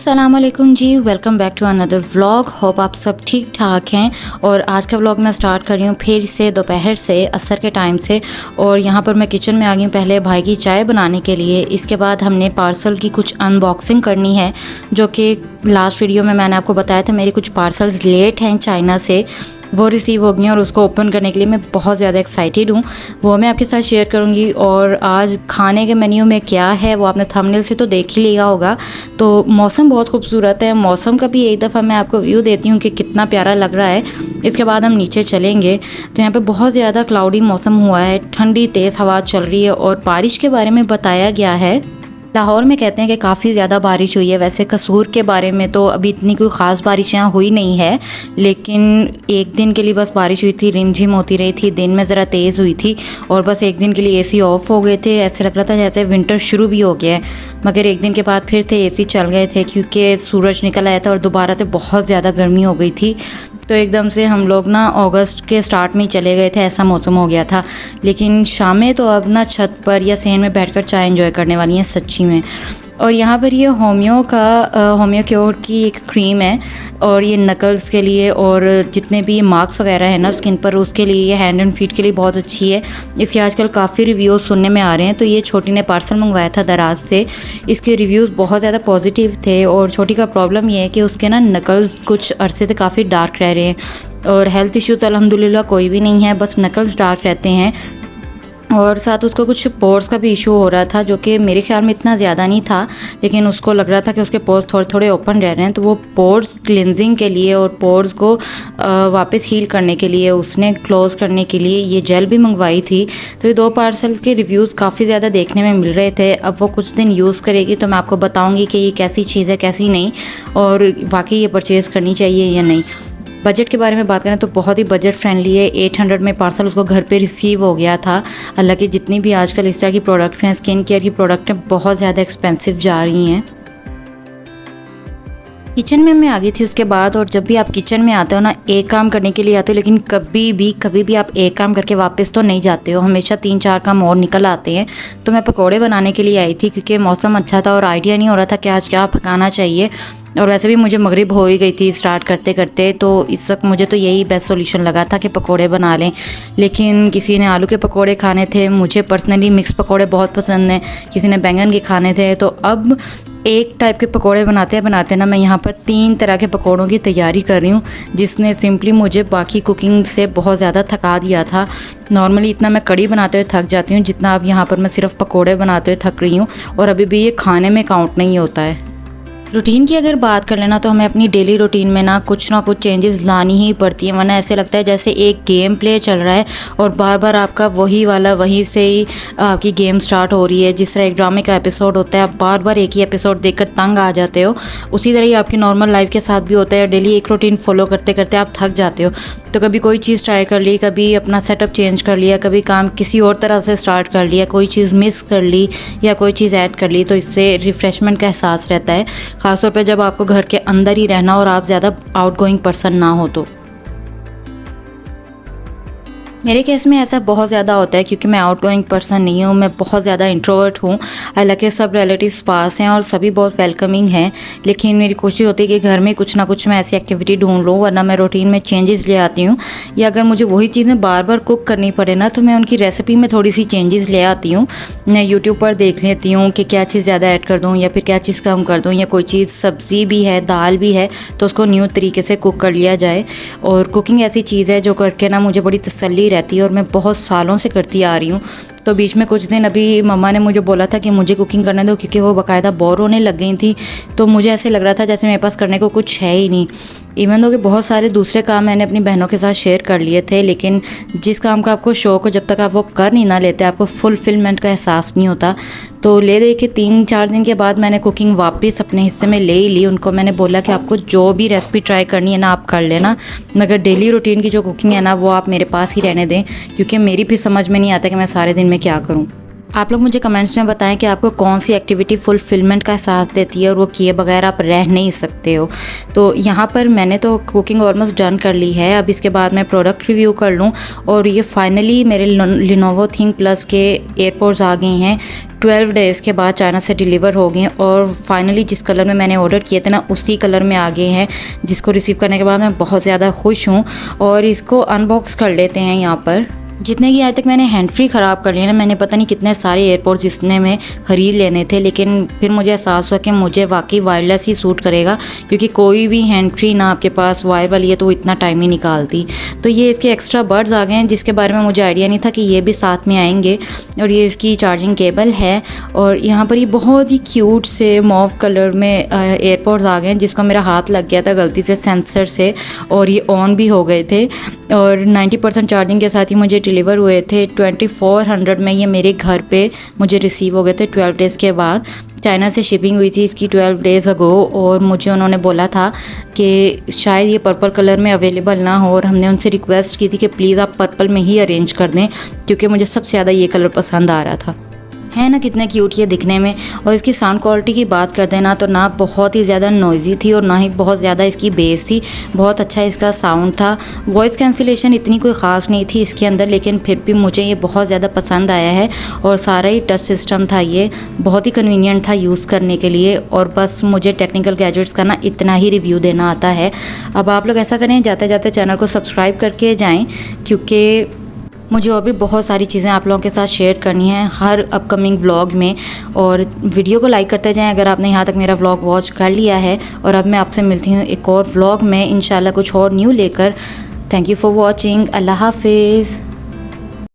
अस्सलामुअलैकुम जी, welcome back to another vlog. Hope आप सब ठीक ठाक हैं। और आज का व्लॉग मैं स्टार्ट कर रही हूँ फिर से दोपहर से, असर के टाइम से। और यहाँ पर मैं किचन में आ गई हूँ पहले भाई की चाय बनाने के लिए। इसके बाद हमने पार्सल की कुछ अनबॉक्सिंग करनी है, जो कि लास्ट वीडियो में मैंने आपको बताया था मेरे कुछ पार्सल्स लेट हैं चाइना से, वो रिसीव हो गई हैं और उसको ओपन करने के लिए मैं बहुत ज़्यादा एक्साइटेड हूँ। वो मैं आपके साथ शेयर करूँगी। और आज खाने के मेन्यू में क्या है वो आपने थंबनेल से तो देख ही लिया होगा। तो मौसम बहुत खूबसूरत है, मौसम का भी एक दफ़ा मैं आपको व्यू देती हूँ कि कितना प्यारा लग रहा है। इसके बाद हम नीचे चलेंगे तो यहाँ पे बहुत ज़्यादा क्लाउडी मौसम हुआ है, ठंडी तेज़ हवा चल रही है और बारिश के बारे में बताया गया है। लाहौर में कहते हैं कि काफ़ी ज़्यादा बारिश हुई है। वैसे कसूर के बारे में तो अभी इतनी कोई ख़ास बारिश यहाँ हुई नहीं है, लेकिन एक दिन के लिए बस बारिश हुई थी, रिमझिम होती रही थी, दिन में ज़रा तेज़ हुई थी और बस एक दिन के लिए एसी ऑफ हो गए थे। ऐसे लग रहा था जैसे विंटर शुरू भी हो गया है, मगर एक दिन के बाद फिर से एसी चल गए थे क्योंकि सूरज निकल आया था और दोबारा से बहुत ज़्यादा गर्मी हो गई थी। तो एकदम से हम लोग ना अगस्त के स्टार्ट में ही चले गए थे, ऐसा मौसम हो गया था। लेकिन शामें तो अब ना छत पर या सहन में बैठकर चाय एंजॉय करने वाली हैं सच्ची में। और यहाँ पर ये होम्यो क्योर की एक क्रीम है और ये नकल्स के लिए और जितने भी मार्क्स वगैरह है ना स्किन पर, उसके लिए, ये हैंड एंड फीट के लिए बहुत अच्छी है। इसके आजकल काफ़ी रिव्यूज़ सुनने में आ रहे हैं। तो ये छोटी ने पार्सल मंगवाया था दराज से, इसके रिव्यूज़ बहुत ज़्यादा पॉजिटिव थे। और छोटी का प्रॉब्लम ये है कि उसके ना नकल्स कुछ अरसे से काफ़ी डार्क रह रहे हैं और हेल्थ इश्यूज़ अल्हम्दुलिल्लाह कोई भी नहीं है, बस नकल्स डार्क रहते हैं। और साथ उसको कुछ पोर्स का भी इशू हो रहा था, जो कि मेरे ख्याल में इतना ज़्यादा नहीं था, लेकिन उसको लग रहा था कि उसके पोर्स थोड़े थोड़े ओपन रह रहे हैं। तो वो पोर्स क्लिनजिंग के लिए और पोर्स को वापस हील करने के लिए, उसने क्लोज़ करने के लिए ये जेल भी मंगवाई थी। तो ये दो पार्सल के रिव्यूज़ काफ़ी ज़्यादा देखने में मिल रहे थे। अब वो कुछ दिन यूज़ करेगी तो मैं आपको बताऊँगी कि ये कैसी चीज़ है कैसी नहीं, और वाकई ये परचेज़ करनी चाहिए या नहीं। बजट के बारे में बात करें तो बहुत ही बजट फ्रेंडली है। 800 में पार्सल उसको घर पे रिसीव हो गया था। हालांकि जितनी भी आजकल इस तरह की प्रोडक्ट्स हैं, स्किन केयर की प्रोडक्ट हैं, बहुत ज़्यादा एक्सपेंसिव जा रही हैं। किचन में मैं आ गई थी उसके बाद। और जब भी आप किचन में आते हो ना, एक काम करने के लिए आते हो, लेकिन कभी भी आप एक काम करके वापस तो नहीं जाते हो, हमेशा 3-4 काम और निकल आते हैं। तो मैं पकोड़े बनाने के लिए आई थी क्योंकि मौसम अच्छा था और आइडिया नहीं हो रहा था कि आज क्या पकाना चाहिए। और वैसे भी मुझे मगरिब हो ही गई थी स्टार्ट करते करते, तो इस वक्त मुझे तो यही बेस्ट सॉल्यूशन लगा था कि पकोड़े बना लें। लेकिन किसी ने आलू के पकोड़े खाने थे, मुझे पर्सनली मिक्स पकोड़े बहुत पसंद हैं, किसी ने बैंगन के खाने थे। तो अब एक टाइप के पकोड़े बनाते ना मैं यहाँ पर 3 तरह के पकोड़ों की तैयारी कर रही हूँ, जिसने सिंपली मुझे बाकी कुकिंग से बहुत ज़्यादा थका दिया था। नॉर्मली इतना मैं कड़ी बनाते हुए थक जाती हूँ जितना अब यहाँ पर मैं सिर्फ पकोड़े बनाते हुए थक रही हूँ, और अभी भी ये खाने में काउंट नहीं होता है। रूटीन की अगर बात कर लेना तो हमें अपनी डेली रूटीन में ना कुछ चेंजेस लानी ही पड़ती है, वरना ऐसे लगता है जैसे एक गेम प्ले चल रहा है और बार बार आपका वहीं से ही आपकी गेम स्टार्ट हो रही है। जिस तरह एक ड्रामे का एपिसोड होता है, आप बार बार एक ही एपिसोड देखकर तंग आ जाते हो, उसी तरह ही आपकी नॉर्मल लाइफ के साथ भी होता है। डेली एक रूटीन फॉलो करते करते आप थक जाते हो। तो कभी कोई चीज़ ट्राई कर ली, कभी अपना सेटअप चेंज कर लिया, कभी काम किसी और तरह से स्टार्ट कर लिया, कोई चीज़ मिस कर ली या कोई चीज़ ऐड कर ली, तो इससे रिफ़्रेशमेंट का एहसास रहता है, ख़ासतौर पे जब आपको घर के अंदर ही रहना और आप ज़्यादा आउटगोइंग पर्सन ना हो तो। मेरे केस में ऐसा बहुत ज़्यादा होता है क्योंकि मैं आउटगोइंग पर्सन नहीं हूँ, मैं बहुत ज़्यादा इंट्रोवर्ट हूँ। हालांकि सब रिलेटिव्स पास हैं और सभी बहुत वेलकमिंग हैं, लेकिन मेरी कोशिश होती है कि घर में कुछ ना कुछ मैं ऐसी एक्टिविटी ढूंढ लूँ, वरना मैं रूटीन में चेंजेस ले आती हूँ। या अगर मुझे वही चीज़ें बार बार कुक करनी पड़े ना, तो मैं उनकी रेसिपी में थोड़ी सी चेंजेस ले आती हूँ। मैं यूट्यूब पर देख लेती हूँ कि क्या चीज़ ज़्यादा ऐड कर दूँ या फिर क्या चीज़ कम कर दूँ, या कोई चीज़ सब्ज़ी भी है, दाल भी है, तो उसको न्यू तरीके से कुक कर लिया जाए। और कुकिंग ऐसी चीज़ है जो करके ना मुझे बड़ी तसल्ली रहती है और मैं बहुत सालों से करती आ रही हूँ। तो बीच में कुछ दिन अभी मम्मा ने मुझे बोला था कि मुझे कुकिंग करने दो, क्योंकि वो बाकायदा बोर होने लग गई थी। तो मुझे ऐसे लग रहा था जैसे मेरे पास करने को कुछ है ही नहीं। इवन दो कि बहुत सारे दूसरे काम मैंने अपनी बहनों के साथ शेयर कर लिए थे, लेकिन जिस काम का आपको शौक़ हो, जब तक आप वो कर नहीं ना लेते, आपको फुलफिलमेंट का एहसास नहीं होता। तो ले दे के 3-4 दिन के बाद मैंने कुकिंग वापस अपने हिस्से में ले ही ली। उनको मैंने बोला कि आपको जो भी रेसिपी ट्राई करनी है ना आप कर लेना, मगर डेली रूटीन की जो कुकिंग है ना वो आप मेरे पास ही रहने दें, क्योंकि मेरी भी समझ में नहीं आता कि मैं सारे दिन में क्या करूँ। आप लोग मुझे कमेंट्स में बताएं कि आपको कौन सी एक्टिविटी फुलफिलमेंट का एहसास देती है और वो किए बगैर आप रह नहीं सकते हो। तो यहाँ पर मैंने तो कुकिंग ऑलमोस्ट डन कर ली है। अब इसके बाद मैं प्रोडक्ट रिव्यू कर लूँ। और ये फाइनली मेरे लिनोवो थिंक प्लस के एयरपोर्ट्स आ गए हैं। 12 डेज़ के बाद चाइना से डिलीवर हो गए और फाइनली जिस कलर में मैंने ऑर्डर किए थे ना उसी कलर में आ गए हैं, जिसको रिसीव करने के बाद मैं बहुत ज़्यादा खुश हूँ। और इसको अनबॉक्स कर लेते हैं। यहाँ पर जितने की आज तक मैंने हैंड फ्री ख़राब कर लिए ना, मैंने पता नहीं कितने सारे एयरपोर्ट्स इसने में ख़रीद लेने थे, लेकिन फिर मुझे एहसास हुआ कि मुझे वाकई वायरलेस ही सूट करेगा, क्योंकि कोई भी हैंड फ्री ना आपके पास वायर वाली है तो वो इतना टाइम ही निकालती। तो ये इसके एक्स्ट्रा बड्स आ गए हैं जिसके बारे में मुझे आइडिया नहीं था कि ये भी साथ में आएंगे। और ये इसकी चार्जिंग केबल है। और यहाँ पर ये बहुत ही क्यूट से मॉव कलर में एयरपोर्ट्स आ गए हैं, जिसका मेरा हाथ लग गया था गलती से सेंसर से और ये ऑन भी हो गए थे। और 90% चार्जिंग के साथ ही मुझे डिलीवर हुए थे। 2400 में ये मेरे घर पे मुझे रिसीव हो गए थे 12 डेज़ के बाद। चाइना से शिपिंग हुई थी इसकी 12 डेज़ अगो और मुझे उन्होंने बोला था कि शायद ये पर्पल कलर में अवेलेबल ना हो, और हमने उनसे रिक्वेस्ट की थी कि प्लीज़ आप पर्पल में ही अरेंज कर दें, क्योंकि मुझे सबसे ज़्यादा ये कलर पसंद आ रहा था। है ना कितने क्यूट ये दिखने में। और इसकी साउंड क्वालिटी की बात करते हैं ना, तो ना बहुत ही ज़्यादा नॉइज़ी थी और ना ही बहुत ज़्यादा इसकी बेस थी। बहुत अच्छा इसका साउंड था। वॉइस कैंसिलेशन इतनी कोई ख़ास नहीं थी इसके अंदर, लेकिन फिर भी मुझे ये बहुत ज़्यादा पसंद आया है। और सारा ही टच सिस्टम था, ये बहुत ही कन्वीनियंट था यूज़ करने के लिए। और बस मुझे टेक्निकल गैजेट्स का ना इतना ही रिव्यू देना आता है। अब आप लोग ऐसा करें, जाते जाते चैनल को सब्सक्राइब करके जाएँ, क्योंकि मुझे और भी बहुत सारी चीज़ें आप लोगों के साथ शेयर करनी है हर अपकमिंग व्लॉग में। और वीडियो को लाइक करते जाएं अगर आपने यहाँ तक मेरा व्लॉग वॉच कर लिया है। और अब मैं आपसे मिलती हूँ एक और व्लॉग में इंशाल्लाह कुछ और न्यू लेकर। Thank you for watching. अल्लाह हाफिज़।